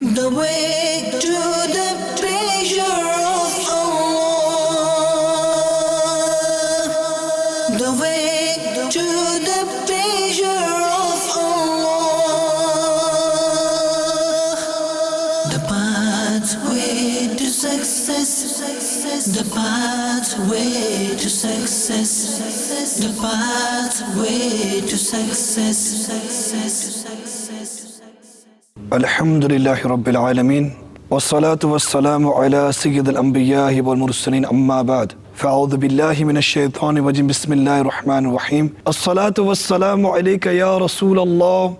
The way to the treasure of Allah. The way to the treasure of Allah. The pathway to success. The pathway to success. The pathway to success. Alhamdulillahi Rabbil Alameen. Wassalatu wassalamu ala Sayyid al-Anbiya'i wal Mursaleen amma ba'd. Fa'udhu billahi minash shaitanir rajim. Bismillahir Rahmanir Rahim. As-salatu wassalamu alayka ya Rasulallah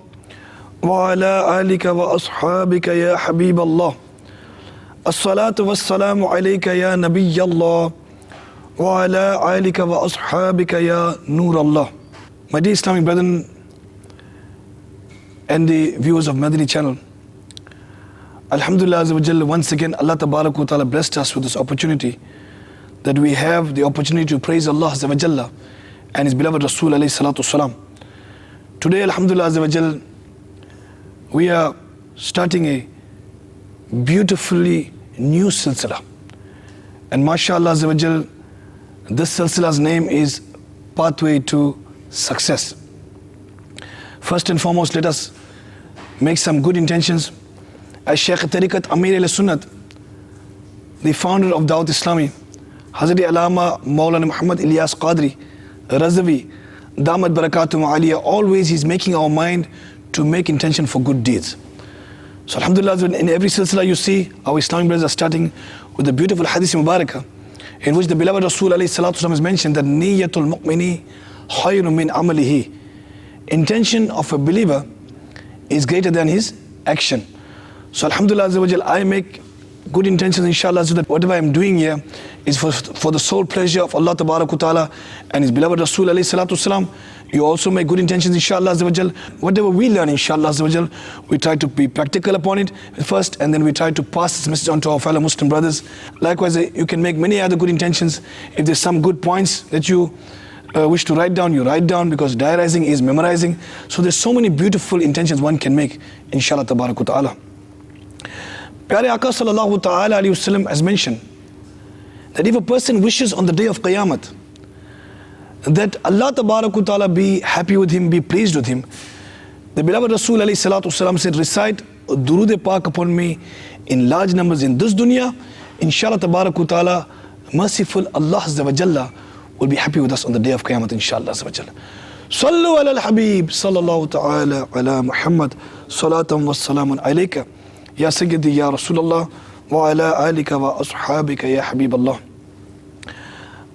wa ala alika wa ashabika ya Habiballah. As-salatu wassalamu alayka ya Nabiyyallah wa ala alika wa ashabika ya Nurallah. My dear Islamic brethren and the viewers of Madani channel, Alhamdulillah Azza wa Jalla, once again Allah Tabarak wa Ta'ala blessed us with this opportunity that we have the opportunity to praise Allah Azza wa Jalla and His beloved Rasul alayhi salatu salam. Today, Alhamdulillah Azza wa Jalla, we are starting a beautifully new silsila, and mashallah Azza wa Jalla, this silsila's name is Pathway to Success. First and foremost, let us make some good intentions. As Shaykh Tariqat Amir al-Sunnat, the founder of Dawat Islami, Hazrat Allama Maulana Muhammad Ilyas Qadri Razavi, Damat Barakatum Aliyah, always he's making our mind to make intention for good deeds. So Alhamdulillah, in every silsila you see, our Islamic brothers are starting with the beautiful Hadith Mubarakah, in which the beloved Rasul alayhi salatu wasalam has mentioned that Niyatul Mu'mini khayrun min amalihi. Intention of a believer is greater than his action. So Alhamdulillah, I make good intentions inshallah, so that whatever I'm doing here is for the sole pleasure of Allah Tabarak wa Ta'ala and His beloved Rasul alayhi salatu wasalam. You also make good intentions inshallah. Whatever we learn inshallah, we try to be practical upon it first, and then we try to pass this message on to our fellow Muslim brothers. Likewise, you can make many other good intentions. If there's some good points that you wish to write down, you write down, because diarizing is memorizing. So there's so many beautiful intentions one can make inshallah Tabarak wa Ta'ala. Pyare Aka sallallahu ta'ala alayhi wasallam has mentioned that if a person wishes on the day of Qiyamah that Allah Tabarak wa Ta'ala be happy with him, be pleased with him, the beloved Rasul alayhi salatu wasalam said, recite Durood Pak upon me in large numbers in this dunya, inshallah Tabarak wa Ta'ala, merciful Allah Azza wa Jalla will be happy with us on the day of Qiyamah inshallah Azza wa Jalla. Sallu ala al-Habib sallallahu ta'ala ala Muhammad salatan wa salamun alayka Ya Sayyidi Ya Rasulallah wa ala alika wa ashabika Ya Habiballah.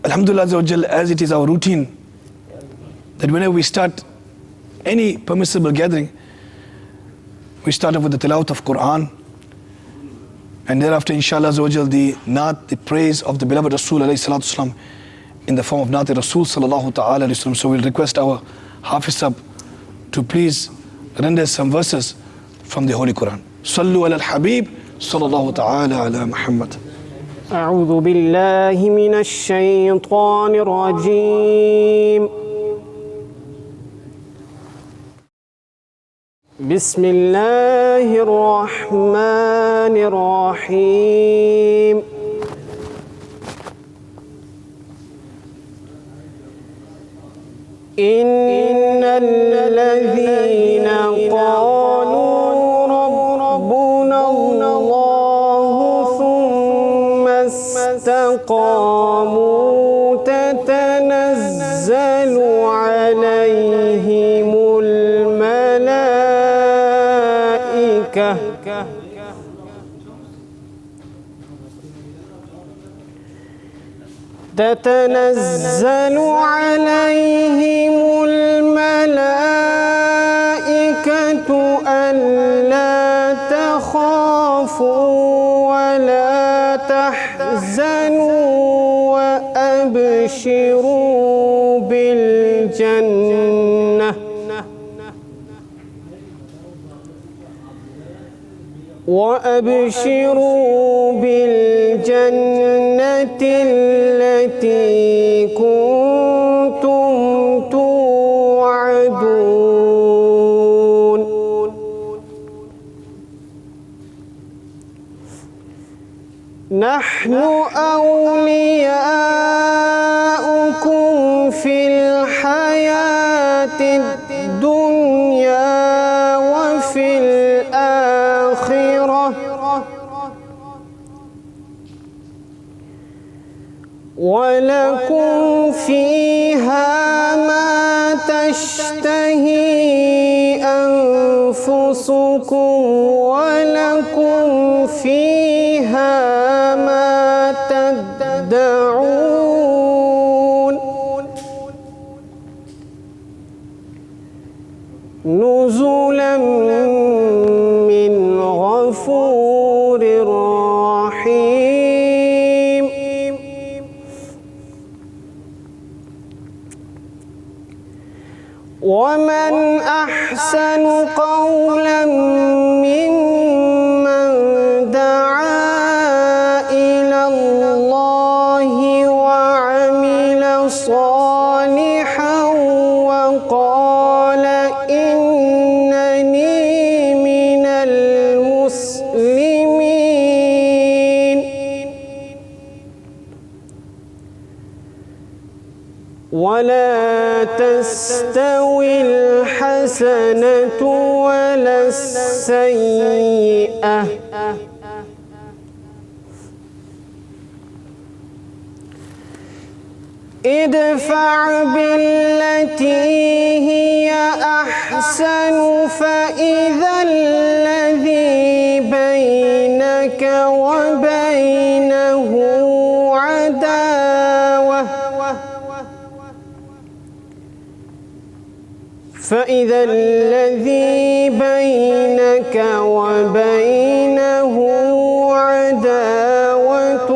Alhamdulillah Azza wa Jalla, as it is our routine that whenever we start any permissible gathering, we start off with the tilawat of Quran, and thereafter inshallah Azza wa Jalla, the naat, the praise of the beloved Rasul alayhi salatu salam in the form of naat Rasul sallallahu ta'ala alayhi wasallam. So we'll request our Hafiz Sahab to please render some verses from the Holy Quran. Sallu ala al-Habib sallallahu ta'ala ala Muhammad. أعوذ بالله من الشيطان الرجيم. بسم الله الرحمن الرحيم. إن الذين قالوا ربنا الله ثم استقاموا تتنزل عليهم الملائكة تتنزل عليهم الملائكة ألا تخافوا ولا تحزنوا وأبشروا بالجنة التي كنتم توعدون. نحن أولياؤكم في الحياة الدنيا وفي الآخرة ولكم فيها ما تشتهي أنفسكم ولكم فيها ما تدعون نزلا من غفور رحيم. ومن أحسن قولا ممن دعا إلى الله وعمل صالحا وقال إنني من المسلمين. ولا تستوي الحسنة ولا السيئة ادفع بالتي هي أحسن فإذا الذي بينك وبينه عداوة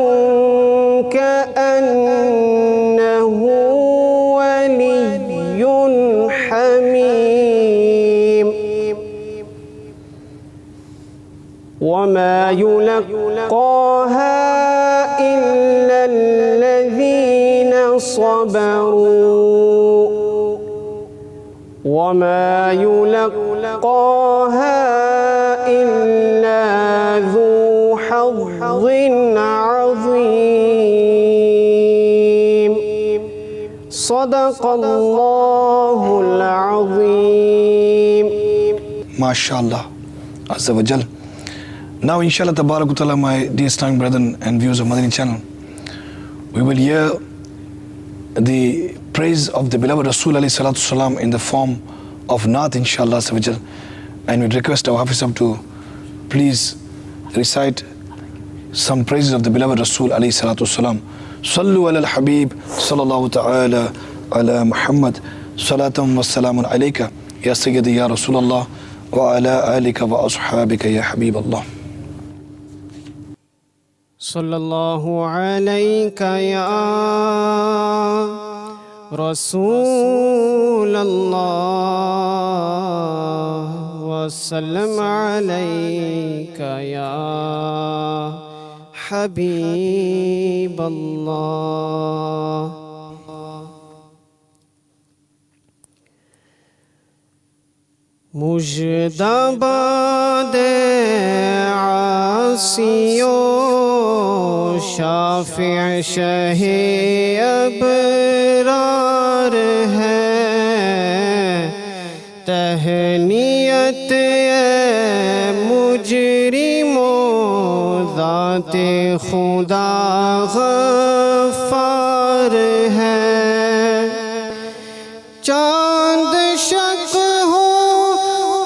كأنه ولي حميم. وما يلقاها إلا الذين صبروا وما يلقاها إلا ذو حظ عظيم. صدق الله العظيم. MashaAllah, Azza wa Jal. Now, inshallah, Tabarak Ta'ala, my dear Islamic brethren and viewers of Madani channel, we will hear the praise of the beloved Rasul alayhi salatu salam in the form of Naat, inshallah, Azza wa Jal. And we request our Hafiz Sahib to please recite some praises of the beloved Rasul alayhi salatu salam. Sallu ala al-Habib, sallallahu ta'ala ala Muhammad, salatan wa salamun alayka, ya Sayyidi ya Rasulallah, wa ala alika wa ashabika ya Habib Allah. صلى الله عليك يا رسول الله وسلم عليك يا حبيب الله. مجدباد عاصیوں شافع شہ ابرار ہے تہنیت مجرموں ذات خدا غفار ہے. چاند شک ہو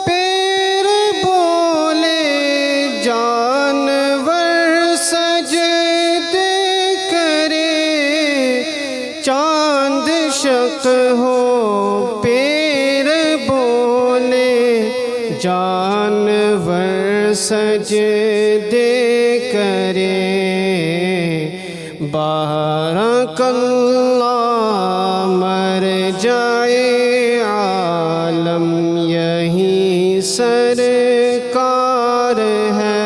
پیر بولے جانور سجدے کرے. چاند شک ہو پیر بولے جانور سجدے کرے. بارک اللہ مر جائے عالم یہی سرکار ہے.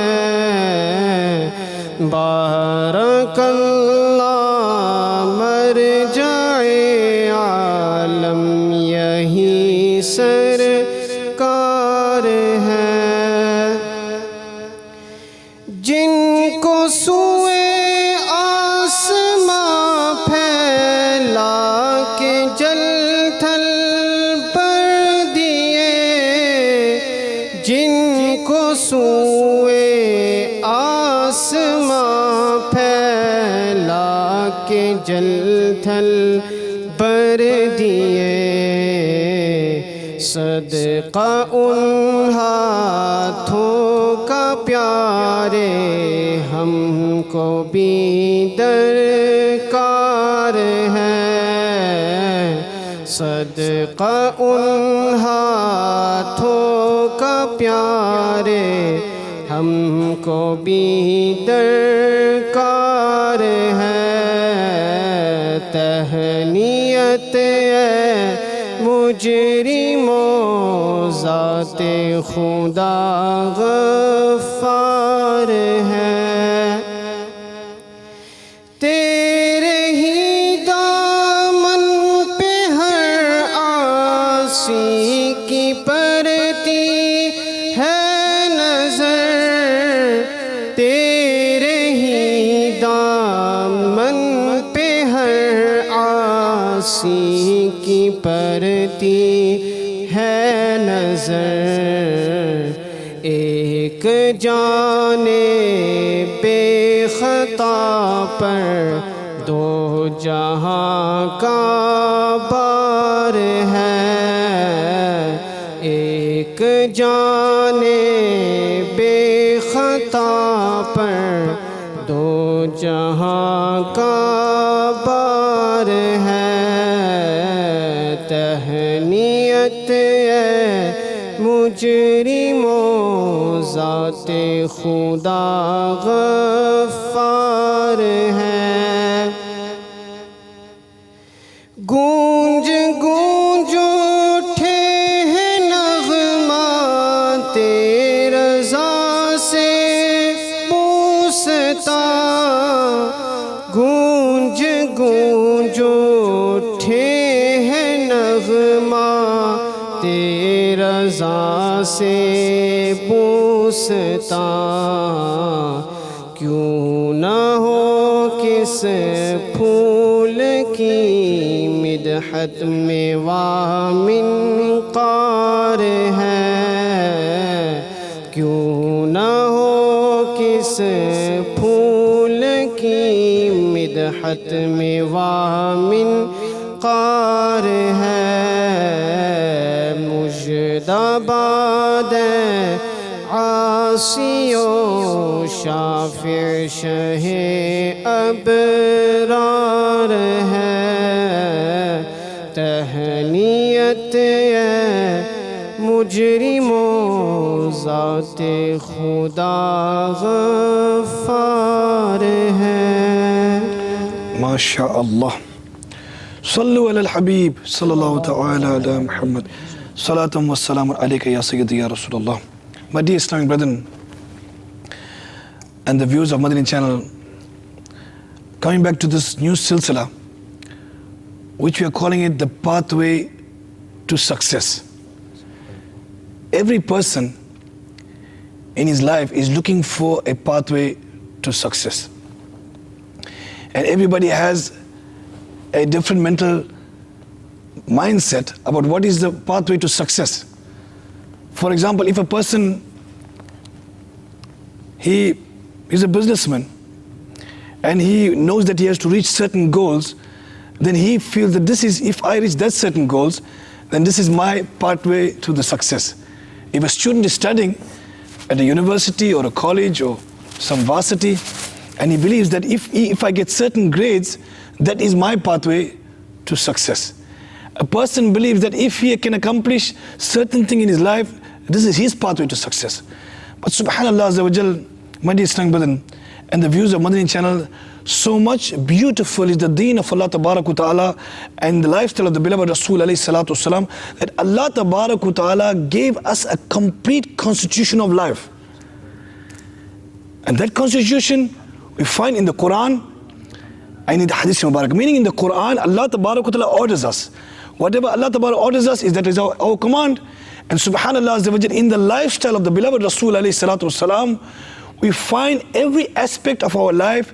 بارک اللہ مر جائے عالم یہی سرکار ہے. جن کو سوئے آسماں پھیلا کے جل تھل بر دیے صدقہ ان ہاتھوں کا پیارے ہم کو بھی درکار ہے صدقہ ان ہاتھوں کا پیارے ہم کو بھی درکار ہے تہنیت مجرموں ذات خدا غفار ہے تیرے ہی دامن پہ ہر عاصی کی پڑتی ہے نظر تیرے ہی دامن پہ ہر عاصی کی پڑتی ہے نظر ایک جانے بے خطا پر دو جہاں کا بار ہے ایک جانے بے خطا پر دو جہاں کا بار ہے تہنیت مجرموں ذات خدا غفار ہے گونج گونج اٹھے ہیں نغمات رضا سے پوستا گونج گونج اٹھے ہیں نغمات رضا سے پوستا کیوں نہ ہو کس پھول کی مدحت میں وامن قار ہے کیوں نہ ہو کس پھول کی مدحت میں وامن قار ہے مجدباد عاصی و شافع شہ ابرار ہے تہنیت مجرموں ذات خدا غفار ہے ماشاء اللہ صلو علی الحبیب صلی اللہ تعالی علی محمد صلاۃ و السلام علیکہ یا سیدی یا رسول اللہ. My dear Islamic brethren and the viewers of Madani channel, coming back to this new silsila which we are calling it the pathway to success. Every person in his life is looking for a pathway to success, and everybody has a different mental mindset about what is the pathway to success. For example, if a person, he is a businessman and he knows that he has to reach certain goals, then he feels that this is, if I reach that certain goals, then this is my pathway to the success. If a student is studying at a university or a college or some varsity, and he believes that if I get certain grades, that is my pathway to success. A person believes that if he can accomplish certain thing in his life, this is his pathway to success. But subhanallah azza wa jal, my dear Islamic brethren and the viewers of Madani channel, so much beautiful is the deen of Allah tabarak wa ta'ala and the lifestyle of the beloved Rasul alayhi salatu wasalam, that Allah tabarak wa ta'ala gave us a complete constitution of life. And that constitution we find in the Quran and in the Hadith Mubarak. Meaning in the Quran, Allah tabarak wa ta'ala orders us. Whatever Allah tabarak orders us, that is our command. And subhanallah azza wa jal, in the lifestyle of the beloved Rasul alayhi salatu wasalam, we find every aspect of our life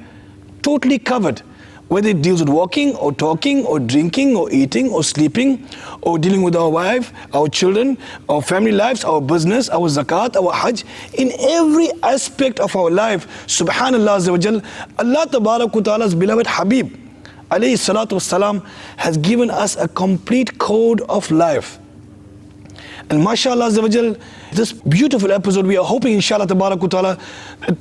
totally covered. whether it deals with walking or talking or drinking or eating or sleeping or dealing with our wife, our children, our family lives, our business, our zakat, our hajj, in every aspect of our life, subhanallah azza wa jal, Allah tabarak wa ta'ala's beloved Habib alayhi salatu wassalam has given us a complete code of life. And mashallah azza wa jal, this beautiful episode, we are hoping inshallah tabarak wa ta'ala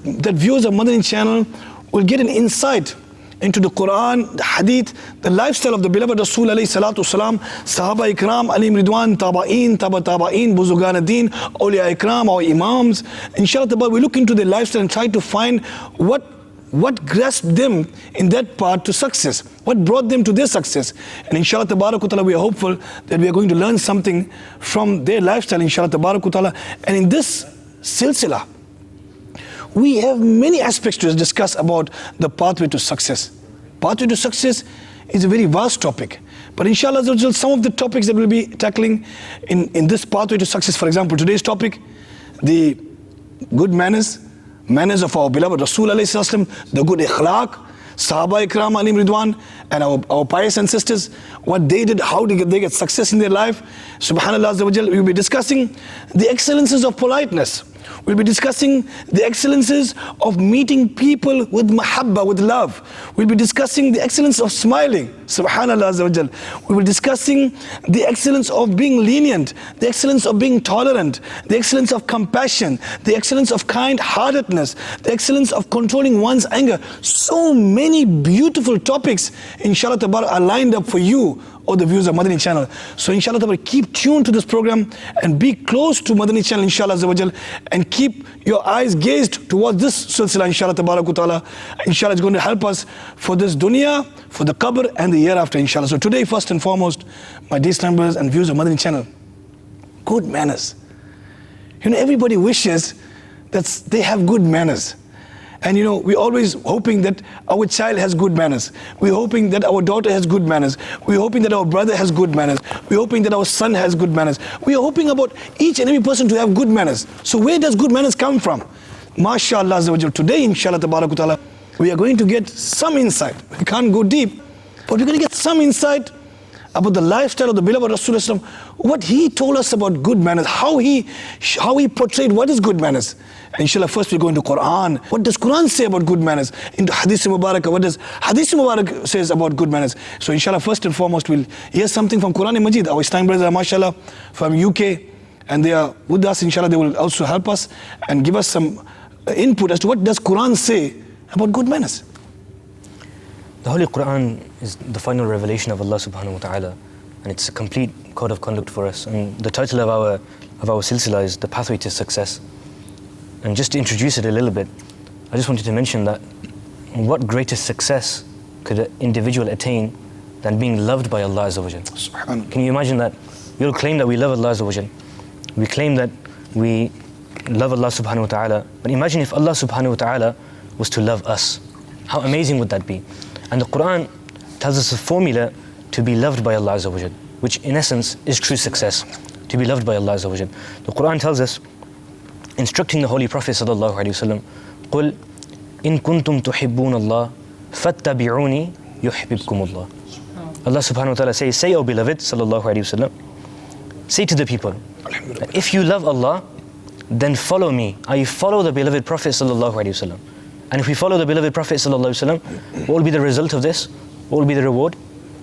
that viewers of Madani channel will get an insight into the Quran, the Hadith, the lifestyle of the beloved Rasul alayhi salatu wasalam, Sahaba Ikram, Alim Ridwan, Taba'in, Taba'in, Buzugan ad-Din, Awliya Ikram, our Imams. Inshallah, we look into their lifestyle and try to find what grasped them in that part to success, what brought them to their success. And inshallah ta'ala, we are hopeful that we are going to learn something from their lifestyle, inshallah ta'ala. And in this silsila, we have many aspects to discuss about the pathway to success. Pathway to success is a very vast topic. But inshallah, some of the topics that we'll be tackling in this pathway to success, for example, today's topic, the good manners of our beloved Rasul alayhi salam, the good ikhlaq, Sahaba Ikram, Alim Ridwan, and our pious ancestors, what they did, how did they get success in their life. Subhanallah azza wa jal, we'll be discussing the excellences of politeness. We'll be discussing the excellences of meeting people with mahabba, with love. We'll be discussing the excellence of smiling. Subhanallah azza wa jal. We will be discussing the excellence of being lenient, the excellence of being tolerant, the excellence of compassion, the excellence of kind-heartedness, the excellence of controlling one's anger. So many beautiful topics, inshallah tabarak, are lined up for you or the viewers of Madani channel. So inshallah tabarak, keep tuned to this program and be close to Madani channel, inshallah azza wa jal, and keep your eyes gazed towards this silsila, inshallah tabarak wa ta'ala. Inshallah, it's going to help us for this dunya, for the qabr, and the year after, inshallah. So today, first and foremost, my dear members and viewers of Madani channel, good manners. You know, everybody wishes that they have good manners. And you know, we're always hoping that our child has good manners. We're hoping that our daughter has good manners. We're hoping that our brother has good manners. We're hoping that our son has good manners. We are hoping about each and every person to have good manners. So where does good manners come from? MashaAllah azza wa jal. Today, inshallah tabarak wa ta'ala, we are going to get some insight. We can't go deep, but we're going to get some insight about the lifestyle of the beloved Rasulullah, what he told us about good manners, how he portrayed what is good manners. And inshallah, first we go into Quran. What does Quran say about good manners? Into Hadith Mubarak, what does Hadith Mubarak says about good manners? So inshallah, first and foremost, we'll hear something from Quran Majid. Our Islamic brothers are mashallah from UK, and they are with us. Inshallah, they will also help us and give us some input as to what does Quran say about good manners. The Holy Quran is the final revelation of Allah subhanahu wa ta'ala, and it's a complete code of conduct for us. And the title of our silsila is The Pathway to Success. And just to introduce it a little bit, I just wanted to mention that what greater success could an individual attain than being loved by Allah Azza wa Jal? Can you imagine that? We'll claim that we love Allah Azza wa Jal. We claim that we love Allah subhanahu wa ta'ala. But imagine if Allah subhanahu wa ta'ala was to love us. How amazing would that be? And the Quran tells us a formula to be loved by Allah Azza wa Jal, which in essence is true success, to be loved by Allah Azza wa Jal. The Quran tells us, instructing the Holy Prophet sallallahu alaihi wasallam, قُلْ إِن كُنْتُمْ تُحِبُّونَ اللَّهِ فَاتَّبِعُونِي يُحْبِبْكُمُ اللَّهِ. Allah subhanahu wa ta'ala says, say, O beloved sallallahu alaihi wasallam, say to the people, if you love Allah, then follow me. I follow the beloved Prophet sallallahu alaihi wasallam. And if we follow the beloved Prophet sallallahu alaihi wasallam, what will be the result of this? What will be the reward?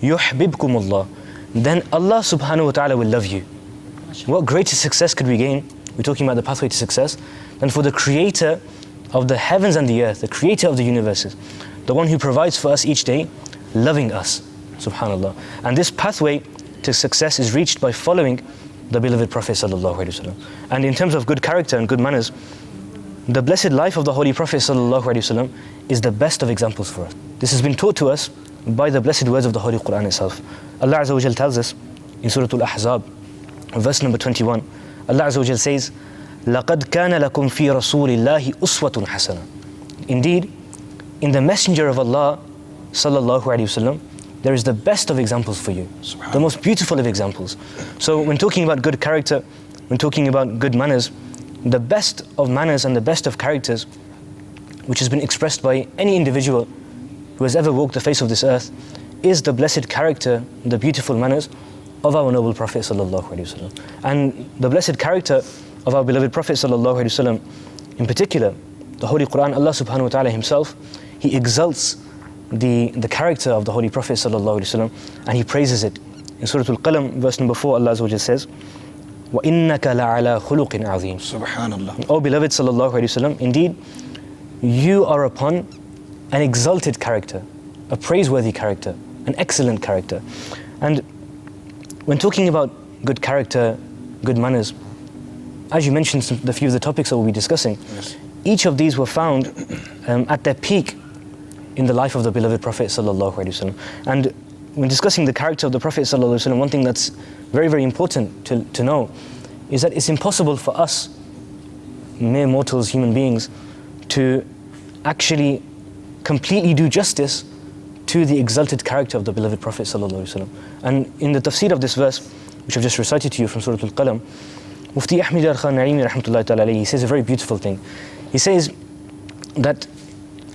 يُحْبِبْكُمُ اللَّهِ. Then Allah subhanahu wa ta'ala will love you. What greater success could we gain? We're talking about the pathway to success. Than for the creator of the heavens and the earth, the creator of the universes, the one who provides for us each day, loving us, subhanallah. And this pathway to success is reached by following the beloved Prophet sallallahu alaihi wasallam. And in terms of good character and good manners, the blessed life of the Holy Prophet sallallahu alaihi wasallam is the best of examples for us. This has been taught to us by the blessed words of the Holy Quran itself. Allah Azza wa Jal tells us in Surah Al-Ahzab, verse number 21, Allah Azza wa Jal says, لَقَدْ كَانَ لَكُمْ فِي رَسُولِ اللَّهِ أُسْوَةٌ حَسَنَةٌ. Indeed, in the Messenger of Allah sallallahu alaihi wasallam, there is the best of examples for you, the most beautiful of examples. So when talking about good character, when talking about good manners, the best of manners and the best of characters, which has been expressed by any individual who has ever walked the face of this earth is the blessed character, the beautiful manners of our noble Prophet sallallahu alaihi wasallam. And the blessed character of our beloved Prophet sallallahu alaihi wasallam, in particular, the Holy Quran, Allah subhanahu wa ta'ala himself, He exalts the character of the Holy Prophet sallallahu alaihi wasallam, and He praises it. In Surah Al-Qalam, verse number 4, Allah Azza wa Jalla says, وَإِنَّكَ لَعَلَى خُلُقٍ عَظِيمٍ. Subhanallah. O beloved sallallahu alaihi wasallam, indeed, you are upon an exalted character, a praiseworthy character, an excellent character. And when talking about good character, good manners, as you mentioned the few of the topics that we'll be discussing, Yes. each of these were found at their peak in the life of the beloved Prophet sallallahu alaihi wasallam. And when discussing the character of the Prophet sallallahu alaihi wasallam, one thing that's very, very important to know is that it's impossible for us, mere mortals, human beings, to actually completely do justice to the exalted character of the beloved Prophet sallallahu alaihi wasallam. And in the tafsir of this verse, which I've just recited to you from Surah Al-Qalam, Mufti Ahmed Yar Khan Naimi rahmatullahi ta'ala alayhi, he says a very beautiful thing. He says that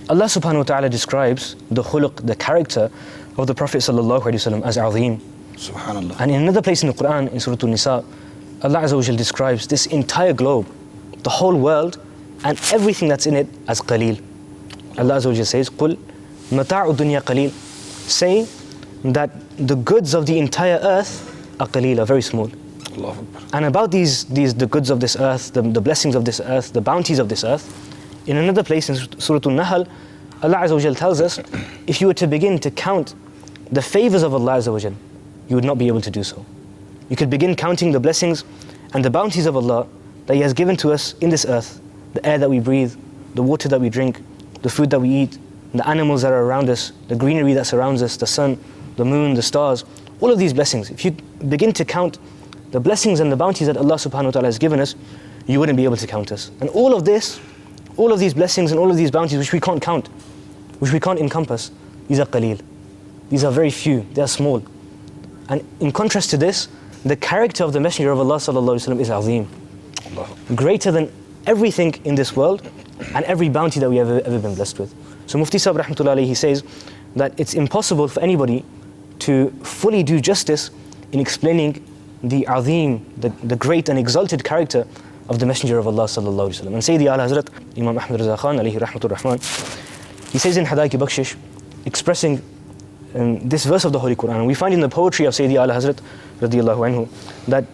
Allah subhanahu wa ta'ala describes the khuluq, the character of the Prophet sallallahu alaihi wasallam as azim. Subhanallah. And in another place in the Quran, in Surah An-Nisa, Allah Azza wa Jal describes this entire globe, the whole world, and everything that's in it as qaleel. Allah Azza wa Jal says, قُلْ مَتَاعُ الدُّنْيَا قَلِيلٌ. Say that the goods of the entire earth are qaleel, are very small. Allahu Akbar. And about the goods of this earth, the blessings of this earth, the bounties of this earth, in another place in Surah An-Nahl, Allah Azza wa Jal tells us, if you were to begin to count the favors of Allah Azza wa Jal, you would not be able to do so. You could begin counting the blessings and the bounties of Allah that He has given to us in this earth, the air that we breathe, the water that we drink, the food that we eat, the animals that are around us, the greenery that surrounds us, the sun, the moon, the stars, all of these blessings. If you begin to count the blessings and the bounties that Allah subhanahu wa ta'ala has given us, you wouldn't be able to count us. And all of this, all of these blessings and all of these bounties which we can't count, which we can't encompass, these are qaleel. These are very few, they are small. And in contrast to this, the character of the Messenger of Allah sallallahu alaihi wasallam is azim, greater than everything in this world and every bounty that we have ever been blessed with. So Mufti Sahib rahmatullah alayhi, he says that it's impossible for anybody to fully do justice in explaining the azim, the great and exalted character of the Messenger of Allah sallallahu alaihi wasallam. And Sayyidi Ala Hazrat Imam Ahmad Raza Khan alayhi rahmatur rahman, he says in Hadaiki Bakshish, expressing this verse of the Holy Quran, and we find in the poetry of Sayyidi Ala Hazrat radiyallahu anhu that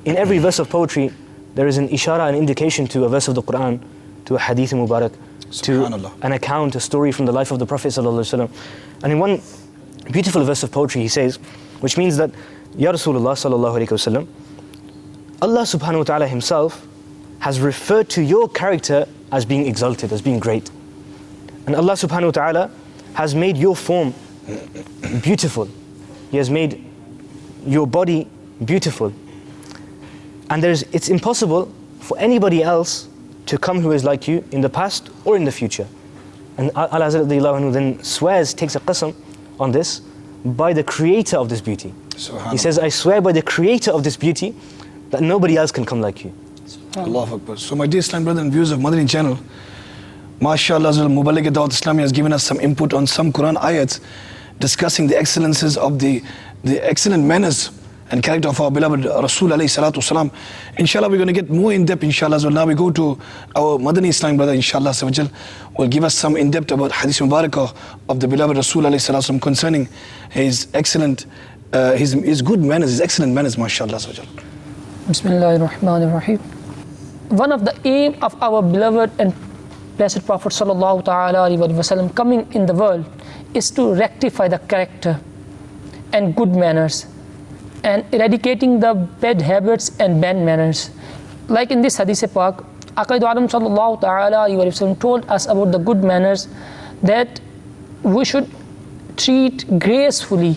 in every verse of poetry there is an ishara, an indication to a verse of the Quran, to a hadith mubarak, to an account, a story from the life of the Prophet sallallahu alaihi wasallam. And in one beautiful verse of poetry he says, which means that Ya Rasulullah sallallahu alaihi wasallam, Allah subhanahu wa ta'ala himself has referred to your character as being exalted, as being great. And Allah subhanahu wa ta'ala has made your form beautiful. He has made your body beautiful. And it's impossible for anybody else to come who is like you in the past or in the future. And Allah Azza then swears, takes a qasam on this, by the creator of this beauty. He says, I swear by the creator of this beauty that nobody else can come like you. Allahu Akbar. So my dear Islam brother and viewers of Madani channel, MashaAllah, Mubaligh Dawat Islami has given us some input on some Quran ayats discussing the excellences of the excellent manners and character of our beloved Rasul alayhi salatu wasalam. Inshallah, we're going to get more in depth, inshallah. So now we go to our Madani Islam brother, inshallah, will give us some in depth about Hadith Mubarakah of the beloved Rasul alayhi salatu wasalam concerning his excellent, his good manners, his excellent manners, mashallah. Bismillahir Rahmanir Rahim. One of the aim of our beloved and blessed Prophet sallallahu ta'ala alaihi wasallam coming in the world is to rectify the character and good manners and eradicating the bad habits and bad manners. Like in this Hadith Pak, Aqaid Alam sallallahu ta'ala alaihi wasallam told us about the good manners, that we should treat gracefully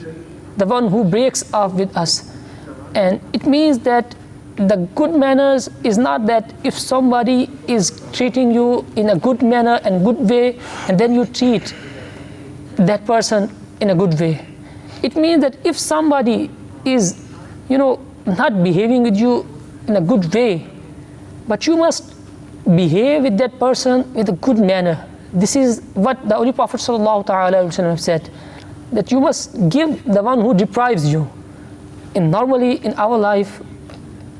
the one who breaks off with us. And it means that the good manners is not that if somebody is treating you in a good manner and good way, and then you treat that person in a good way. It means that if somebody is, not behaving with you in a good way, but you must behave with that person with a good manner, this is what the Holy Prophet ﷺ said, that you must give the one who deprives you. And normally in our life,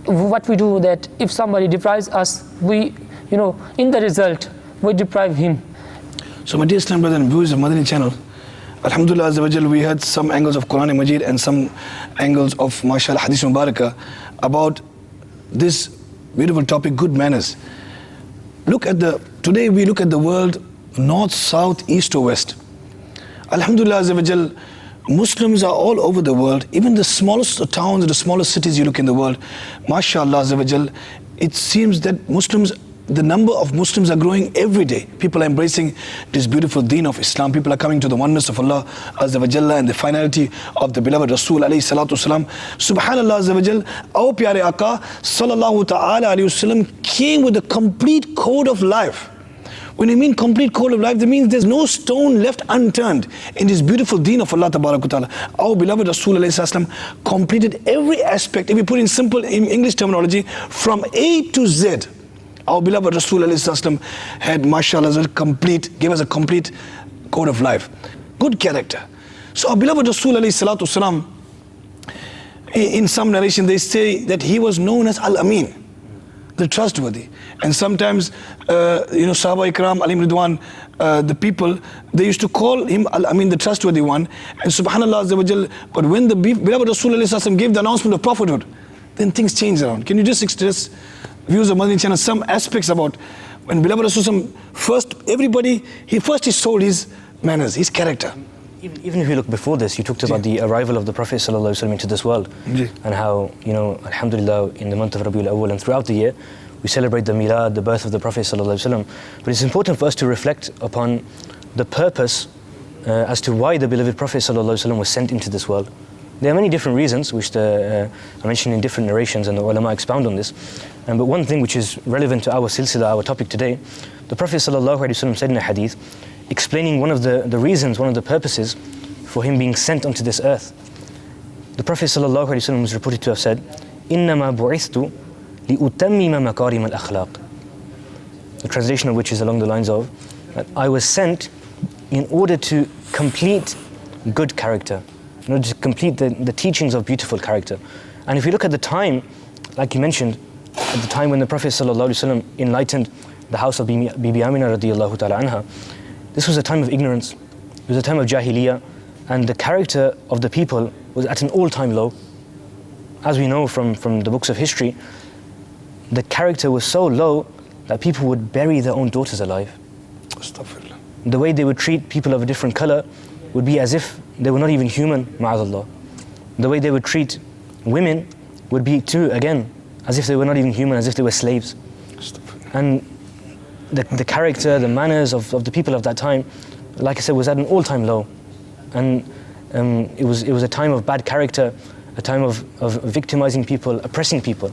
what we do, that if somebody deprives us, we, in the result, we deprive him. So my dear Islam brother and viewers of Madani channel, Alhamdulillah Azza wa Jal, we had some angles of Quran Majid and some angles of MashaAllah Hadith Mubarakah about this beautiful topic, good manners. Today we look at the world, north, south, east or west. Alhamdulillah Azza wa Jal, Muslims are all over the world, even the smallest towns, the smallest cities you look in the world. MashaAllah Azza wa Jal, it seems that the number of Muslims are growing every day. People are embracing this beautiful deen of Islam. People are coming to the oneness of Allah Azza wa Jalla and the finality of the beloved Rasul alayhi salatu wasalam. Subhanallah Azza wa Jal, our pyare Aqā sallallahu ta'ala alayhi wasallam came with a complete code of life. When we mean complete code of life, that means there's no stone left unturned in this beautiful deen of Allah Ta'ala. Our beloved Rasul alayhi salam completed every aspect, if we put in simple English terminology, from A to Z. Our beloved Rasul alayhi salam had, mashallah, gave us a complete code of life. Good character. So our beloved Rasul alayhi salatu wasalam, in some narration they say that he was known as Al-Amin, the trustworthy. And sometimes, Sahaba Ikram, Alim Ridwan, the people, they used to call him Al-Amin, the trustworthy one. And subhanallah Azza wa Jal, but when the beloved Rasul alayhi salam gave the announcement of prophethood, then things changed around. Can you just express, views of Madani channel, some aspects about when beloved Rasul first he sold his manners, his character. Even if you look before this, you talked about the arrival of the Prophet ﷺ into this world, and how, alhamdulillah, in the month of Rabiul Awwal and throughout the year, we celebrate the milad, the birth of the Prophet ﷺ. But it's important for us to reflect upon the purpose as to why the beloved Prophet ﷺ was sent into this world. There are many different reasons which are mentioned in different narrations, and the ulama expound on this. But one thing which is relevant to our silsila, our topic today, the Prophet ﷺ said in a hadith, explaining one of the reasons, one of the purposes for him being sent onto this earth. The Prophet ﷺ was reported to have said, إِنَّمَا بُعِثْتُ لِأُتَمِّمَ مَكَارِمَ الْأَخْلَاقِ. The translation of which is along the lines of, that I was sent in order to complete good character, in order to complete the teachings of beautiful character. And if you look at the time, like you mentioned, at the time when the Prophet ﷺ enlightened the house of Bibi Amina radiallahu ta'ala anha, this was a time of ignorance, it was a time of jahiliyyah, and the character of the people was at an all-time low. As we know from the books of history, the character was so low that people would bury their own daughters alive. Astaghfirullah. The way they would treat people of a different color would be as if they were not even human, ma'azallah. The way they would treat women would be too, again, as if they were not even human, as if they were slaves. And the character, the manners of the people of that time, like I said, was at an all-time low. And it was a time of bad character, a time of victimizing people, oppressing people.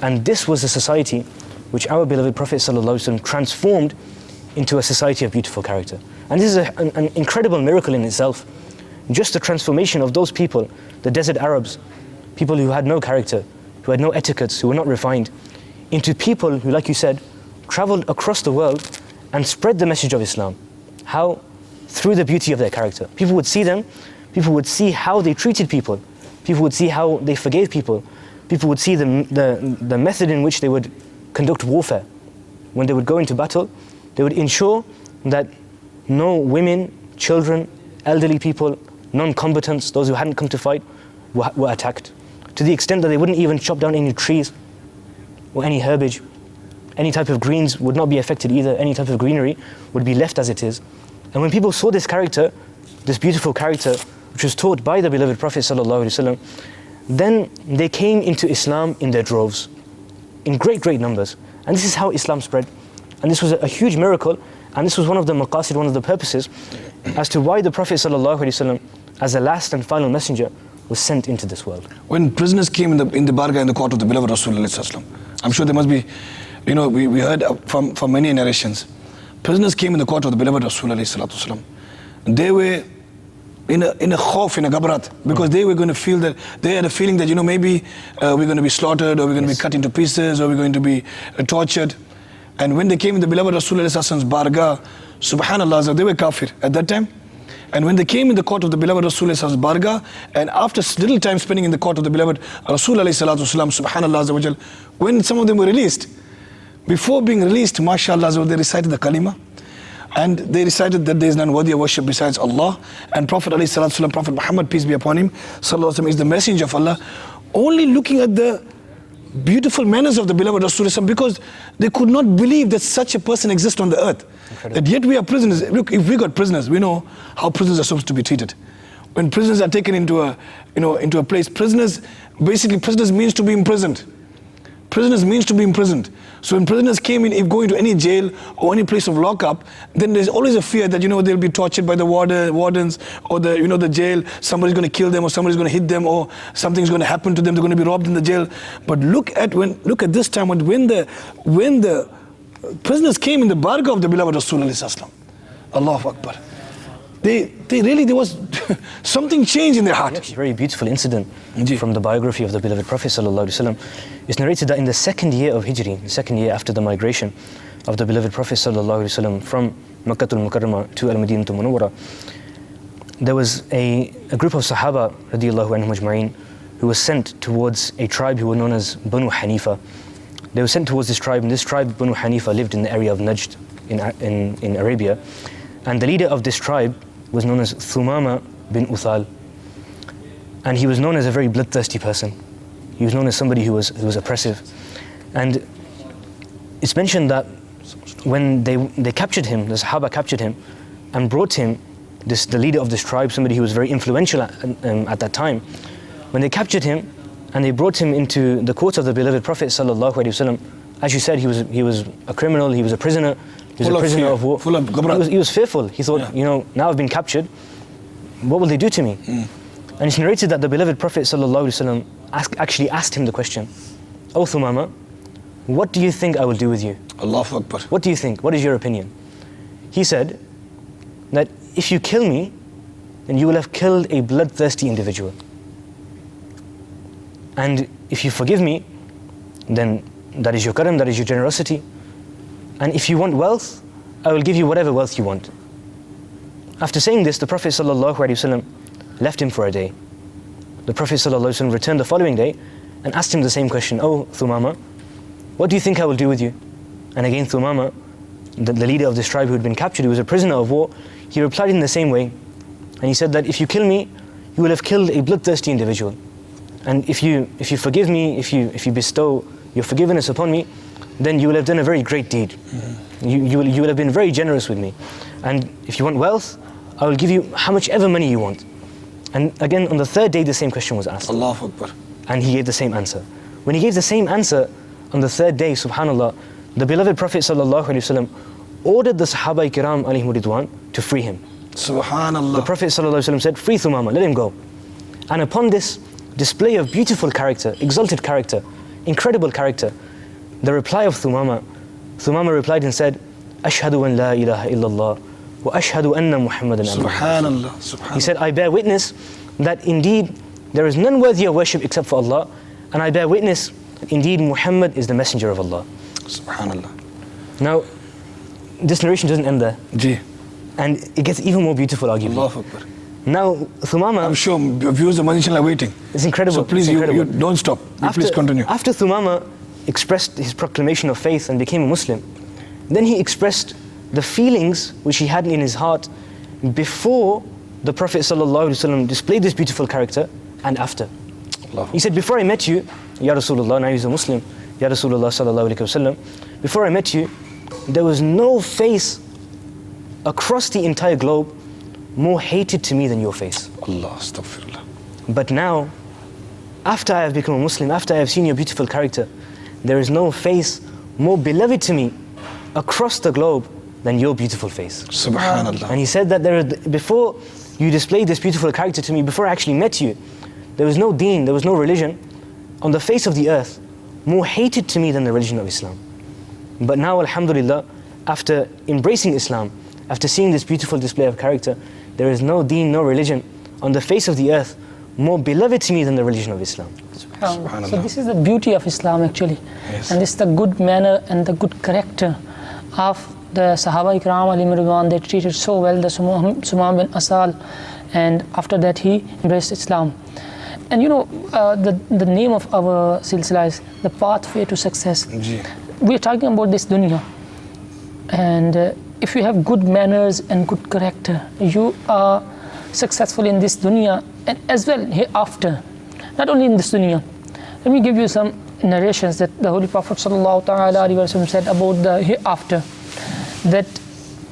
And this was a society which our beloved Prophet ﷺ transformed into a society of beautiful character. And this is an incredible miracle in itself. Just the transformation of those people, the desert Arabs, people who had no character, who had no etiquettes, who were not refined, into people who, like you said, traveled across the world and spread the message of Islam. How? Through the beauty of their character. People would see them, people would see how they treated people, people would see how they forgave people, people would see the method in which they would conduct warfare. When they would go into battle, they would ensure that no women, children, elderly people, non-combatants, those who hadn't come to fight, were attacked. To the extent that they wouldn't even chop down any trees or any herbage. Any type of greens would not be affected either. Any type of greenery would be left as it is. And when people saw this character, this beautiful character, which was taught by the beloved Prophet ﷺ, then they came into Islam in their droves, in great, great numbers. And this is how Islam spread. And this was a huge miracle, and this was one of the maqasid, one of the purposes, as to why the Prophet ﷺ, as the last and final messenger, was sent into this world. When prisoners came in the barga in the court of the beloved Rasulullah, I'm sure there must be, we heard from many narrations. Prisoners came in the court of the beloved Rasulullah. They were in a khawf, in a gabrat, because they were going to feel that, they had a feeling that, maybe we're going to be slaughtered, or we're going to be cut into pieces, or we're going to be tortured. And when they came in the beloved Rasulullah's bargah, subhanallah, they were kafir at that time. And when they came in the court of the beloved Rasulullah's bargah, and after little time spending in the court of the beloved Rasulullah subhanallah, when some of them were released, before being released, mashallah, they recited the kalima. And they recited that there is none worthy of worship besides Allah. And Prophet ﷺ, Prophet Muhammad, peace be upon him, sallallahu is the messenger of Allah. Only looking at the beautiful manners of the beloved Rasulullah, because they could not believe that such a person exists on the earth. Incredible. That yet we are prisoners. Look, if we got prisoners, we know how prisoners are supposed to be treated. When prisoners are taken into a place, prisoners means to be imprisoned. Prisoners means to be imprisoned. So when prisoners came in, if going to any jail or any place of lockup, then there's always a fear that they'll be tortured by the wardens or the jail. Somebody's going to kill them, or somebody's going to hit them, or something's going to happen to them. They're going to be robbed in the jail. But look at this time when the prisoners came in the bargah of the beloved Rasulullah, Allahu Akbar. There was something changed in their heart. Actually, a very beautiful incident from the biography of the beloved Prophet ﷺ. It's narrated that in the second year of Hijri, the second year after the migration of the beloved Prophet ﷺ from Makkah al-Mukarramah to Al-Madinah al-Munawwarah, there was a group of Sahaba radiyallahu anhum ajma'in who was sent towards a tribe who were known as Banu Hanifa. They were sent towards this tribe, and this tribe, Banu Hanifa, lived in the area of Najd in Arabia. And the leader of this tribe was known as Thumama bin Uthal. And he was known as a very bloodthirsty person. He was known as somebody who was oppressive. And it's mentioned that when they captured him, the Sahaba captured him and brought him, the leader of this tribe, somebody who was very influential at that time, when they captured him and they brought him into the court of the beloved Prophet sallallahu alaihi wasallam, as you said, he was a criminal, he was a prisoner. He was a prisoner of war. He was fearful. He thought, now I've been captured, what will they do to me? And it's narrated that the beloved Prophet ﷺ actually asked him the question, "O Thumama, what do you think I will do with you?" Allahu Akbar. What do you think? What is your opinion? He said that if you kill me, then you will have killed a bloodthirsty individual. And if you forgive me, then that is your karam, that is your generosity. And if you want wealth, I will give you whatever wealth you want. After saying this, the Prophet ﷺ left him for a day. The Prophet ﷺ returned the following day and asked him the same question, "Oh Thumama, what do you think I will do with you?" And again Thumama, the leader of this tribe who had been captured, who was a prisoner of war, he replied in the same way. And he said that if you kill me, you will have killed a bloodthirsty individual. And if you forgive me, if you bestow your forgiveness upon me, then you will have done a very great deed. You will have been very generous with me. And if you want wealth, I will give you how much ever money you want. And again, on the third day, the same question was asked. Allahu Akbar. And he gave the same answer. When he gave the same answer on the third day, subhanallah, the beloved Prophet ﷺ ordered the Sahaba Kiram alayhim ridwan to free him. Subhanallah. The Prophet ﷺ said, "Free Thumama, let him go." And upon this display of beautiful character, exalted character, incredible character, the reply of Thumama replied and said, "Ashhadu an la ilaha illallah wa ashhadu anna Muhammadan abduhu." Subhanallah. Subhanallah. He said, "I bear witness that indeed there is none worthy of worship except for Allah, and I bear witness that indeed Muhammad is the messenger of Allah." Subhanallah. Now, this narration doesn't end there. Ji. And it gets even more beautiful, arguably. Allahu Akbar. Now, Thumama... I'm sure viewers of Madinah are waiting. It's incredible. So please, you don't stop. Please continue. After Thumama expressed his proclamation of faith and became a Muslim, then he expressed the feelings which he had in his heart before the Prophet ﷺ displayed this beautiful character and after. He said, "Before I met you, Ya Rasulullah," now he's a Muslim, "Ya Rasulullah sallallahu alayhi wasallam, before I met you, there was no face across the entire globe more hated to me than your face. Allah, astaghfirullah. But now, after I have become a Muslim, after I have seen your beautiful character, there is no face more beloved to me across the globe than your beautiful face." Subhanallah. And he said that before you displayed this beautiful character to me, before I actually met you, there was no deen, there was no religion on the face of the earth more hated to me than the religion of Islam. But now, alhamdulillah, after embracing Islam, after seeing this beautiful display of character, there is no deen, no religion on the face of the earth more beloved to me than the religion of Islam. So this is the beauty of Islam actually. Yes. And this is the good manner and the good character of the Sahaba Ikram alayhim ridwan. They treated so well the Sumam bin Asal, and after that he embraced Islam. And you know, the name of our silsila is the pathway to success. We are talking about this dunya, and if you have good manners and good character, you are successful in this dunya and as well hereafter. Not only in this dunya. Let me give you some narrations that the Holy Prophet ﷺ said about the hereafter. That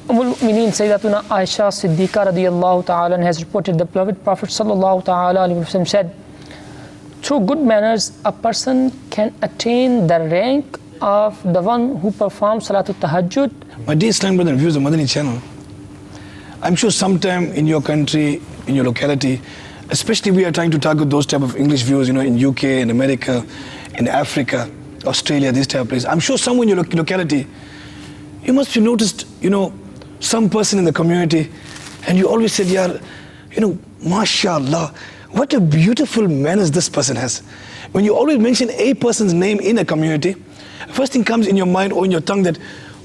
Ummul Mu'mineen Sayyidatuna Aisha Siddiqa radiyallahu ta'ala has reported the beloved Prophet ﷺ said, through good manners, a person can attain the rank of the one who performs Salatul Tahajjud. My dear Islamic brother and viewers of Madani channel, I'm sure sometime in your country, in your locality, especially we are trying to target those type of English viewers, you know, in UK, in America, in Africa, Australia, these type of places. I'm sure somewhere in your locality, you must have noticed, you know, some person in the community, and you always said, yeah, you know, mashallah, what a beautiful manners this person has. When you always mention a person's name in a community, first thing comes in your mind or in your tongue that,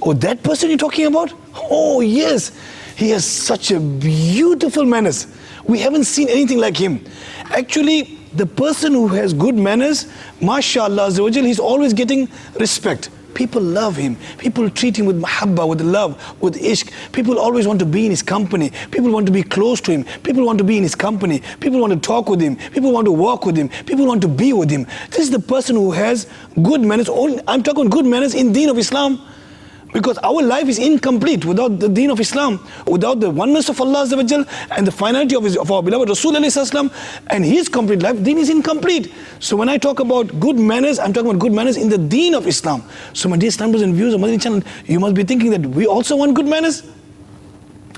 oh, that person you're talking about? Oh, yes, he has such a beautiful manners. We haven't seen anything like him. Actually, the person who has good manners, mashallah, he's always getting respect. People love him. People treat him with mahabba, with love, with ishq. People always want to be in his company. People want to be close to him. People want to be in his company. People want to talk with him. People want to walk with him. People want to be with him. This is the person who has good manners. I'm talking good manners in Deen of Islam. Because our life is incomplete without the Deen of Islam, without the oneness of Allah and the finality of our beloved Rasul and his complete life. Deen is incomplete. So when I talk about good manners, I'm talking about good manners in the Deen of Islam. So my dear Islamic and viewers of Madani channel, you must be thinking that we also want good manners.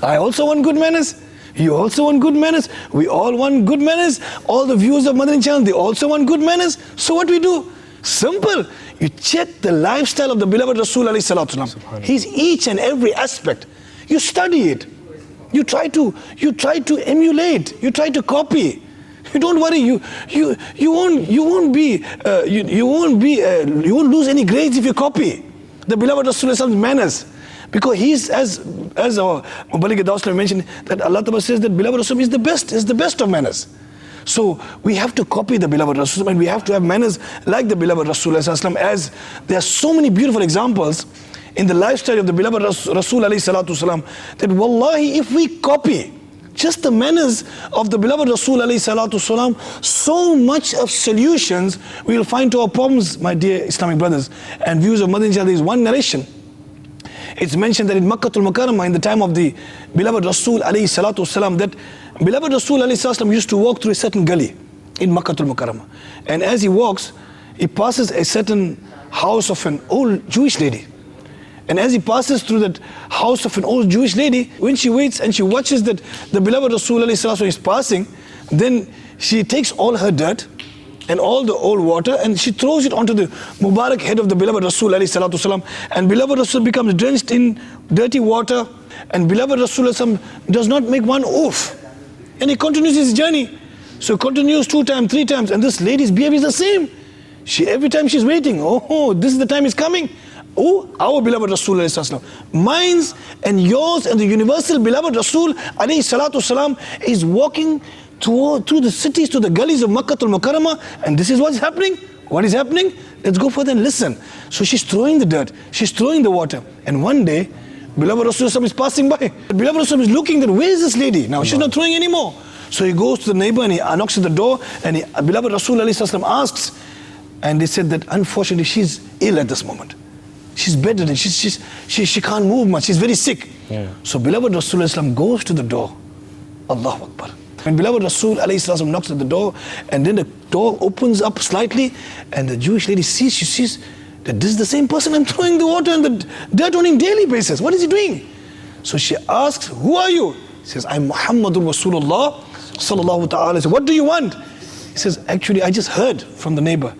I also want good manners. You also want good manners. We all want good manners. All the viewers of Madani channel, they also want good manners. So what we do? Simple. You check the lifestyle of the beloved Rasul alayhi salatu wasalam. His each and every aspect. You study it. You try to emulate. You try to copy. You don't worry. You won't lose any grades if you copy the beloved Rasul's manners. Because he's as our Mubalik Dawslam mentioned that Allah Ta'ala says that beloved Rasul is the best of manners. So we have to copy the beloved Rasul and we have to have manners like the beloved Rasul as there are so many beautiful examples in the lifestyle of the beloved Rasul that wallahi if we copy just the manners of the beloved Rasul so much of solutions we will find to our problems, my dear Islamic brothers and viewers of Madani. There is one narration. It's mentioned that in Makkatul Mukarramah in the time of the beloved Rasul that beloved Rasul used to walk through a certain gully in Makkatul Mukarramah. And as he walks, he passes a certain house of an old Jewish lady. And as he passes through that house of an old Jewish lady, when she waits and she watches that the beloved Rasul is passing, then she takes all her dirt and all the old water and she throws it onto the Mubarak head of the beloved Rasul and beloved Rasul becomes drenched in dirty water and beloved Rasul does not make one oof. And he continues his journey. So he continues 2 times, 3 times, and this lady's behavior is the same. Every time she's waiting, oh, this is the time is coming. Oh, our beloved Rasul mine's and yours and the universal beloved Rasul is walking through the cities, to the gullies of Makkatul Mukarramah, and this is what's happening. What is happening? Let's go further and listen. So she's throwing the dirt, she's throwing the water, and one day, beloved Rasul is passing by. Beloved Rasul is looking that where is this lady? Now she's not throwing anymore. So he goes to the neighbor and he knocks at the door and beloved Rasul asks, and they said that unfortunately she's ill at this moment. She's bedridden, she can't move much, she's very sick. Yeah. So beloved Rasul goes to the door. Allahu Akbar. When beloved Rasul knocks at the door and then the door opens up slightly and the Jewish lady she sees that this is the same person I'm throwing the water and the dirt on him daily basis. What is he doing? So she asks, who are you? He says, I'm Muhammadur Rasulullah sallallahu ta'ala. What do you want? He says, actually I just heard from the neighbor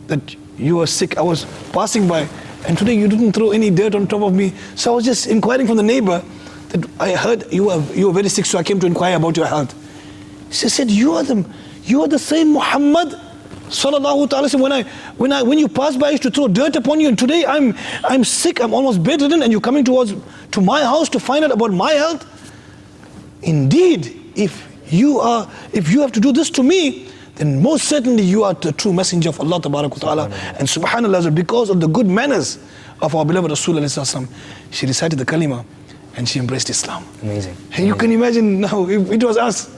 that you are sick. I was passing by and today you didn't throw any dirt on top of me. So I was just inquiring from the neighbor that I heard you were very sick, so I came to inquire about your health. She said, you are the same Muhammad Sallallahu ta'ala said, when you pass by, I used to throw dirt upon you, and today I'm sick, I'm almost bedridden, and you're coming to my house to find out about my health. Indeed, if you have to do this to me, then most certainly you are the true messenger of Allah ta'ala. And subhanallah, because of the good manners of our beloved Rasulullah, she recited the kalima and she embraced Islam. Amazing. And you can imagine now if it was us.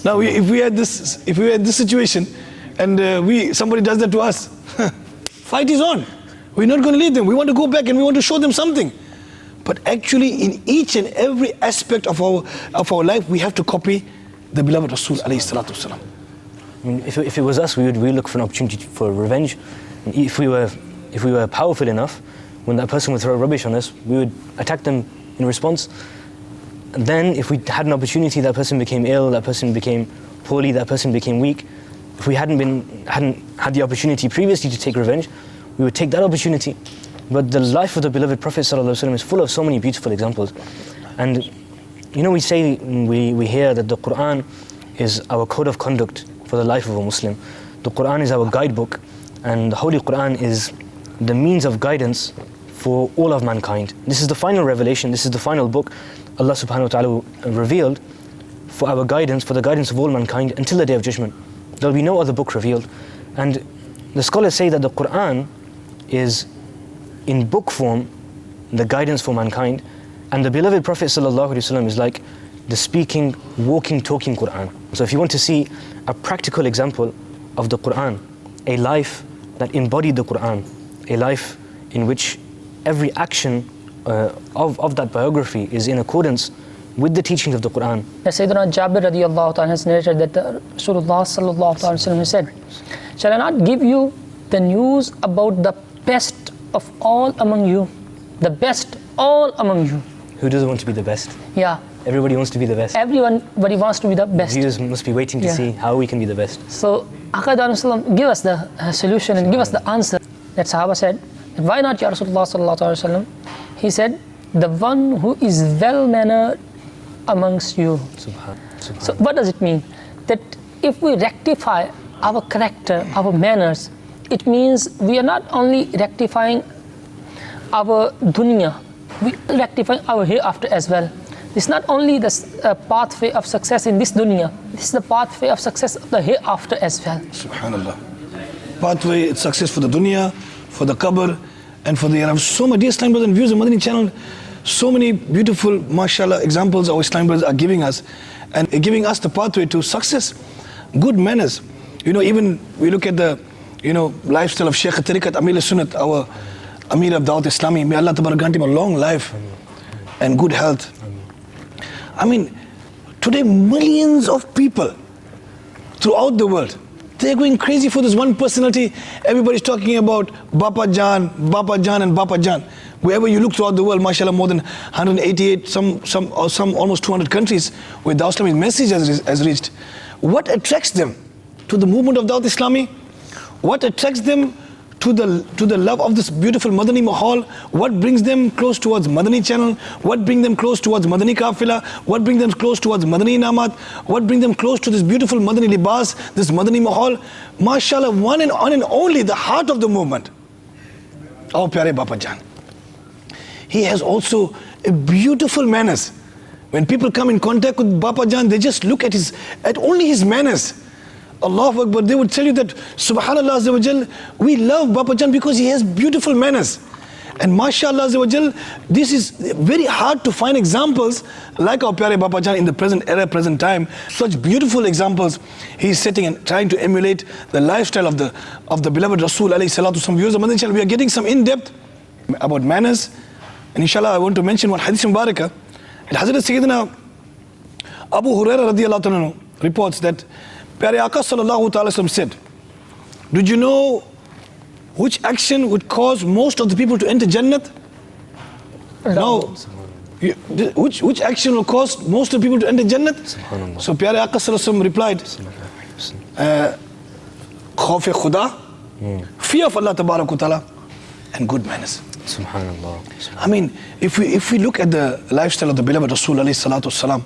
Now if we had this situation and somebody does that to us, fight is on. We're not going to leave them. We want to go back and we want to show them something. But actually, in each and every aspect of our life, we have to copy the beloved Rasul alayhi salatu wasalam. I mean, if it was us, we look for an opportunity for revenge. And if we were powerful enough, when that person would throw rubbish on us, we would attack them in response. And then, if we had an opportunity, that person became ill, that person became poorly, that person became weak. If we hadn't had the opportunity previously to take revenge, we would take that opportunity. But the life of the beloved Prophet ﷺ is full of so many beautiful examples. And you know, we hear that the Quran is our code of conduct for the life of a Muslim. The Quran is our guidebook, and the Holy Quran is the means of guidance for all of mankind. This is the final revelation, this is the final book Allah subhanahu wa ta'ala revealed for our guidance, for the guidance of all mankind until the Day of Judgment. There will be no other book revealed. And the scholars say that the Quran is in book form the guidance for mankind, and the beloved Prophet ﷺ is like the speaking, walking, talking Quran. So if you want to see a practical example of the Quran, a life that embodied the Quran, a life in which every action of that biography is in accordance with the teachings of the Quran. Sayyidina Jabir radiallahu ta'ala has narrated that Rasulullah sallallahu ta'ala wasallam said, "Shall I not give you the news about the best of all among you? The best all among you." Who doesn't want to be the best? Yeah. Everybody wants to be the best. Everybody wants to be the best. Viewers must be waiting to see how we can be the best. So, Aqad Sallam give us the solution and give us the answer. That Sahaba said, "Why not, Ya Rasulullah sallallahu alaihi wasallam?" He said, "The one who is well-mannered amongst you." So what does it mean? That if we rectify our character, our manners, it means we are not only rectifying our dunya, we are rectifying our hereafter as well. This is not only the pathway of success in this dunya, this is the pathway of success of the hereafter as well. Subhanallah. Pathway, it's success for the dunya, for the qabr, and for the hereafter. So many dear Islam brothers and viewers of Madani channel, so many beautiful, mashallah, examples our Islam brothers are giving us, and giving us the pathway to success. Good manners. You know, even we look at the, lifestyle of Shaykh Tariqat Amir al-Sunnat, our Amir of Dawat Islami. May Allah Tabarak grant him a long life and good health. I mean, today millions of people throughout the world, they're going crazy for this one personality. Everybody's talking about Bapa Jan and Bapa Jan. Wherever you look throughout the world, mashallah, more than 188, some almost 200 countries where the Islamic message has reached. What attracts them to the movement of Dawat Islami? What attracts them to the love of this beautiful Madani Mahal? What brings them close towards Madani channel? What brings them close towards Madani Kafila? What brings them close towards Madani Namat? What brings them close to this beautiful Madani Libas, this Madani Mahal? MashaAllah, one and only the heart of the movement, our Pyare Bapa Jan. He has also a beautiful manners. When people come in contact with Bapa Jan, they just look at only his manners. Allahu Akbar, they would tell you that Subhanallah Azza wa Jal, we love Bapa Jan because he has beautiful manners. And MashaAllah Azza wa Jal, this is very hard to find examples like our Pyare Bapa Jan in the present era, present time. Such beautiful examples. He's sitting and trying to emulate the lifestyle of the beloved Rasul alayhi salatu wasalam. Viewers of Madani channel, we are getting some in-depth about manners. And inshallah I want to mention one hadith mubarakah. Hazrat Sayyidina Abu Hurairah radiyallahu anhu reports that Pyare Aka sallallahu ta'ala said, "Did you know which action would cause most of the people to enter Jannat?" No. Which action will cause most of the people to enter Jannat? So Pyare Aka sallallahu replied, Khawf Khuda, fear of Allah tabarak wa ta'ala, and good manners. Subhanallah. I mean, if we look at the lifestyle of the beloved Rasul alayhi salatu wasalam,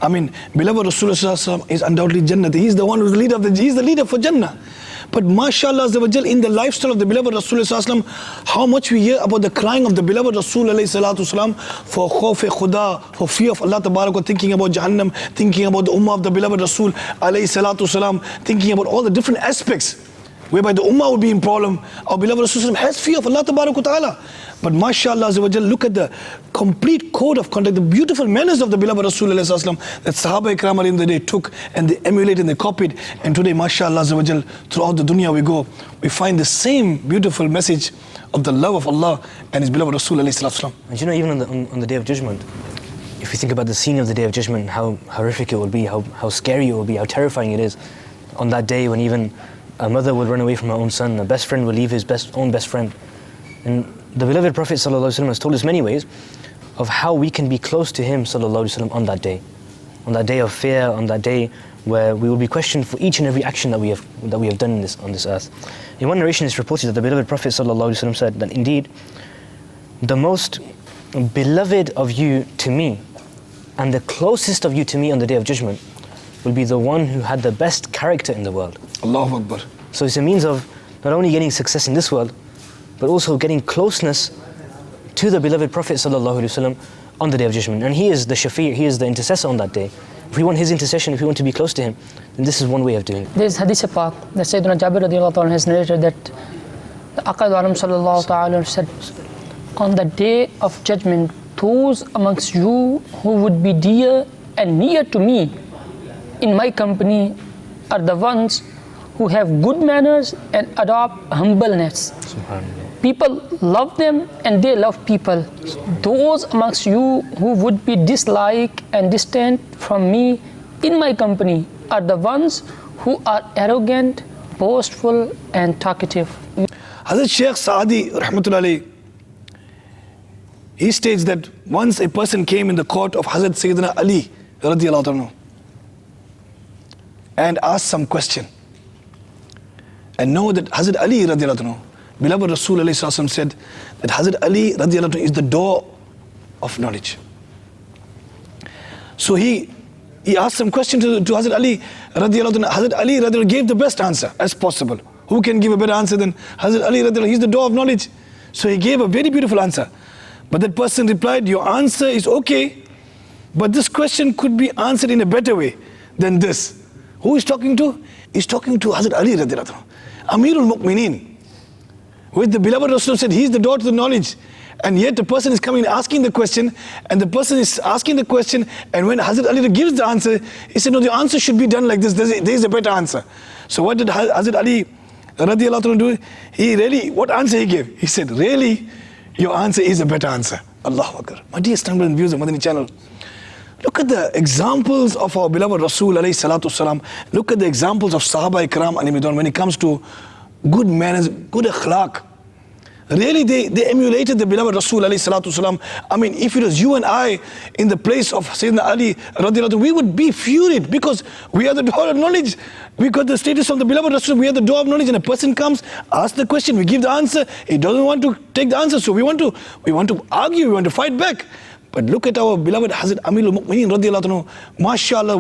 I mean, beloved Rasulullah is undoubtedly Jannah. He's the one who's the leader he's the leader for Jannah. But mashallah in the lifestyle of the beloved Rasulullah, how much we hear about the crying of the beloved Rasulullah for khawf khuda, for fear of Allah Tabarak, thinking about Jahannam, thinking about the ummah of the beloved Rasul thinking about all the different aspects whereby the ummah would be in problem. Our beloved Rasulullah has fear of Allah Ta'ala. But mashallah, look at the complete code of conduct, the beautiful manners of the beloved Rasulullah that Sahaba Ikram in the day took and they emulated and they copied. And today, mashallah, throughout the dunya we go, we find the same beautiful message of the love of Allah and His beloved Rasulullah. And you know, even on the Day of Judgment, if you think about the scene of the Day of Judgment, how horrific it will be, how scary it will be, how terrifying it is. On that day when even a mother would run away from her own son, a best friend will leave his own best friend. And the beloved Prophet ﷺ has told us many ways of how we can be close to him ﷺ on that day of fear, on that day where we will be questioned for each and every action that we have done on this earth. In one narration it's reported that the beloved Prophet ﷺ said that indeed the most beloved of you to me and the closest of you to me on the Day of Judgment will be the one who had the best character in the world. Allahu Akbar. So it's a means of not only getting success in this world, but also getting closeness to the beloved Prophet ﷺ on the Day of Judgment. And he is the shafi', he is the intercessor on that day. If we want his intercession, if we want to be close to him, then this is one way of doing it. There is Hadith Pak that Sayyidina Jabir radiallahu ta'ala has narrated that the Aqad Alam sallallahu ta'ala said, on the Day of Judgment, those amongst you who would be dear and near to me in my company are the ones who have good manners and adopt humbleness. People love them and they love people. Those amongst you who would be disliked and distant from me in my company are the ones who are arrogant, boastful and talkative. Hazrat Shaykh Saadi rahmatullahi, he states that once a person came in the court of Hazrat Sayyidina Ali radiyallahu anhu and asked some question. And know that Hazrat Ali radiyallahu anhu, beloved Rasulullah said that Hazrat Ali radiyallahu anhu is the door of knowledge. So he asked some question to Hazrat Ali radiyallahu anhu. Hazrat Ali radiyallahu anhu gave the best answer as possible. Who can give a better answer than Hazrat Ali radiyallahu anhu? He's the door of knowledge. So he gave a very beautiful answer. But that person replied, your answer is okay, but this question could be answered in a better way than this. Who is talking to? He's talking to Hazrat Ali radiyallahu anhu, Amirul Mu'mineen. With the beloved Rasul said, he's the door to the knowledge. And yet the person is coming and asking the question, and the person is asking the question, and when Hazrat Ali gives the answer, he said, no, the answer should be done like this. There is a better answer. So what did Hazrat Ali radiyallahu anhu do? What answer he gave? He said, really, your answer is a better answer. Allahu Akbar. My dear students and viewers of Madani channel, look at the examples of our beloved Rasul alayhi salatu wasalam. Look at the examples of Sahaba Ikram alayhi ridwan when it comes to good manners, good akhlaq. Really, they emulated the beloved Rasul alayhi salatu wasalam. I mean, if it was you and I in the place of Sayyidina Ali radiyallahu anhu, we would be furious because we are the door of knowledge. We got the status of the beloved Rasul, we are the door of knowledge, and a person comes, asks the question, we give the answer, he doesn't want to take the answer, so we want to argue, we want to fight back. But look at our beloved Hazrat Amirul Mu'mineen radiyallahu anhu. MashaAllah,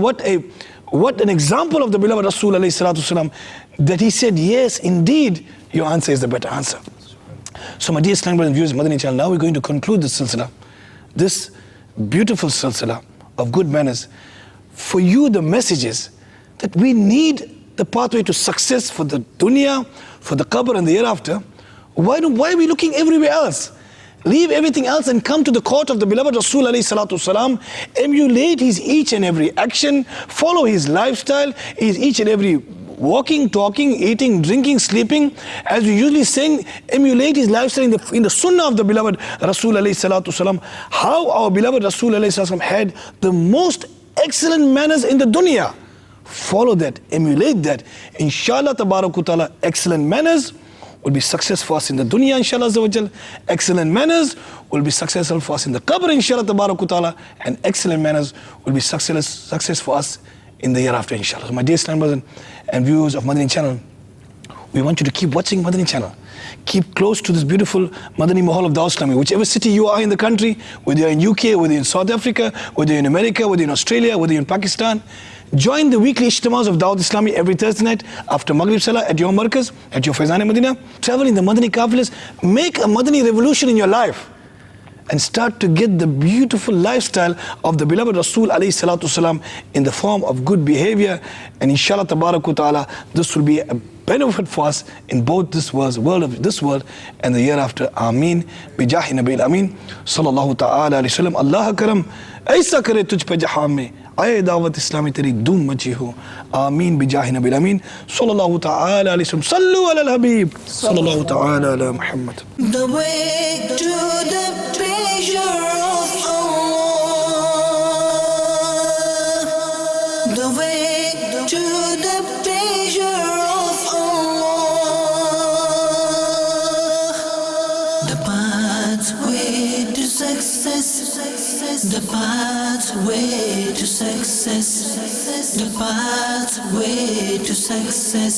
what an example of the beloved Rasul alayhi salatu wasalam, that he said, yes, indeed, your answer is the better answer. So my dear Islam brothers and viewers, Madani channel, now we're going to conclude this silsila, this beautiful silsila of good manners. For you, the message is that we need the pathway to success for the dunya, for the qabr and the hereafter. Why are we looking everywhere else? Leave everything else and come to the court of the beloved Rasul alayhi salatu wasalam, emulate his each and every action, follow his lifestyle, his each and every walking, talking, eating, drinking, sleeping. As we usually sing, emulate his lifestyle in the sunnah of the beloved Rasul alayhi salatu wasalam. How our beloved Rasul alayhi salatu wasalam had the most excellent manners in the dunya. Follow that, emulate that. Inshallah tabarak ta'ala, excellent manners will be success for us in the dunya, inshallah azawajal. Excellent manners will be successful for us in the qabr, inshallah tabarak ta'ala. And excellent manners will be success for us in the hereafter, inshallah. So my dear Islam brothers and viewers of Madani channel, we want you to keep watching Madani channel. keep close to this beautiful Madani Mahal of Dawah Islami. Whichever city you are in the country, whether you're in UK, whether you're in South Africa, whether you're in America, whether you're in Australia, whether you're in Pakistan, join the weekly Ijtimas of Dawah Islami every Thursday night after Maghrib Salah at your markaz, at your Faizan Madina. Travel in the Madani Qafilas, make a Madani revolution in your life and start to get the beautiful lifestyle of the beloved Rasul alayhi salatu salam in the form of good behavior. And inshallah tabarak ta'ala, this will be a benefit for us in both this world and the year after. Ameen. Bijahi Nabil Ameen. Sallallahu ta'ala alayhi wasallam. Allah karam. ऐसा करे तुझ पे जहां में आए दावत इस्लामी तेरी धूम मची हो आमीन बिजाहि नबी अमीन सल्लल्लाहु तआला अलैहि वसल्लम सल्लु अलल हबीब सल्लल्लाहु तआला अला Muhammad The way to the treasure of Allah. The way to the treasure of Allah. The pathway to success. The pathway to success. The pathway to success.